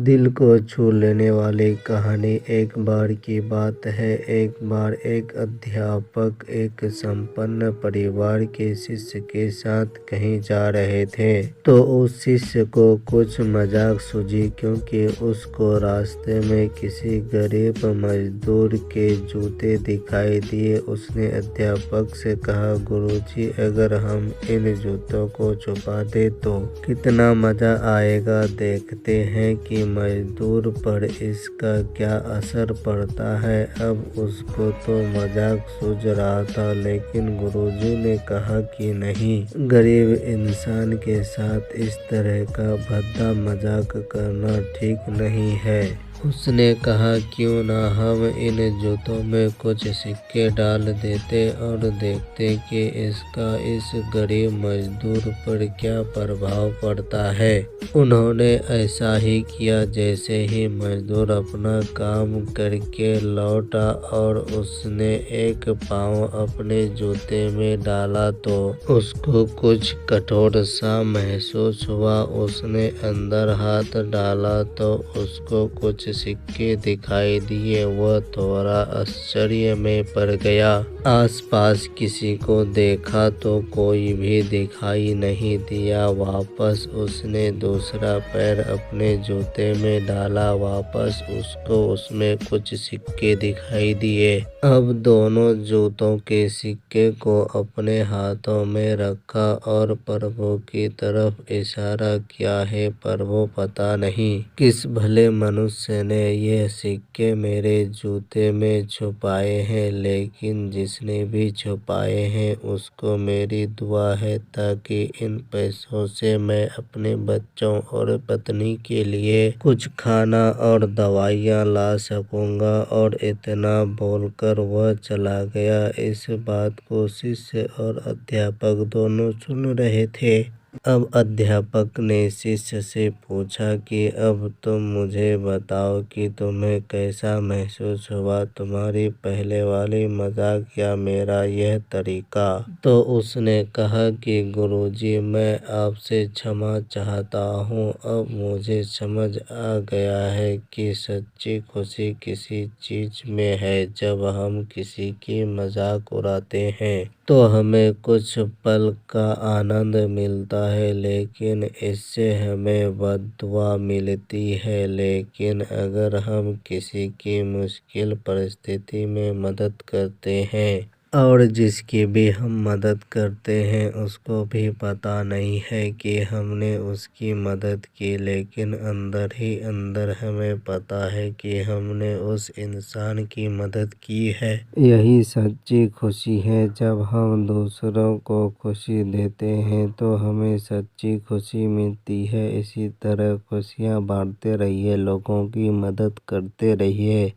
दिल को छू लेने वाली कहानी। एक बार की बात है, एक बार एक अध्यापक एक संपन्न परिवार के शिष्य के साथ कहीं जा रहे थे। तो उस शिष्य को कुछ मजाक सूझी, क्योंकि उसको रास्ते में किसी गरीब मजदूर के जूते दिखाई दिए। उसने अध्यापक से कहा, गुरुजी, अगर हम इन जूतों को छुपा दे तो कितना मजा आएगा। देखते हैं कि मजदूर पर इसका क्या असर पड़ता है। अब उसको तो मजाक सूझ रहा था, लेकिन गुरुजी ने कहा कि नहीं, गरीब इंसान के साथ इस तरह का भद्दा मजाक करना ठीक नहीं है। उसने कहा, क्यों ना हम इन जूतों में कुछ सिक्के डाल देते और देखते कि इसका इस गरीब मजदूर पर क्या प्रभाव पड़ता है। उन्होंने ऐसा ही किया। जैसे ही मजदूर अपना काम करके लौटा और उसने एक पाँव अपने जूते में डाला तो उसको कुछ कठोर सा महसूस हुआ। उसने अंदर हाथ डाला तो उसको कुछ सिक्के दिखाई दिए। वह थोड़ा आश्चर्य में पड़ गया। आसपास किसी को देखा तो कोई भी दिखाई नहीं दिया। वापस उसने दूसरा पैर अपने जूते में डाला। वापस उसको उसमें कुछ सिक्के दिखाई दिए। अब दोनों जूतों के सिक्के को अपने हाथों में रखा और प्रभु की तरफ इशारा किया। है प्रभु, पता नहीं किस भले मनुष्य ने ये सिक्के मेरे जूते में छुपाए हैं, लेकिन जिसने भी छुपाए हैं उसको मेरी दुआ है, ताकि इन पैसों से मैं अपने बच्चों और पत्नी के लिए कुछ खाना और दवाइयाँ ला सकूँगा। और इतना बोलकर वह चला गया। इस बात को शिष्य और अध्यापक दोनों सुन रहे थे। अब अध्यापक ने शिष्य से पूछा कि अब तुम मुझे बताओ कि तुम्हें कैसा महसूस हुआ, तुम्हारी पहले वाली मजाक या मेरा यह तरीका। तो उसने कहा कि गुरुजी, मैं आपसे क्षमा चाहता हूँ। अब मुझे समझ आ गया है कि सच्ची खुशी किसी चीज में है। जब हम किसी की मजाक उड़ाते हैं तो हमें कुछ पल का आनंद मिलता है, लेकिन इससे हमें बद्दुआ मिलती है। लेकिन अगर हम किसी की मुश्किल परिस्थिति में मदद करते हैं और जिसकी भी हम मदद करते हैं उसको भी पता नहीं है कि हमने उसकी मदद की, लेकिन अंदर ही अंदर हमें पता है कि हमने उस इंसान की मदद की है। यही सच्ची खुशी है। जब हम दूसरों को खुशी देते हैं तो हमें सच्ची खुशी मिलती है। इसी तरह खुशियाँ बांटते रहिए, लोगों की मदद करते रहिए।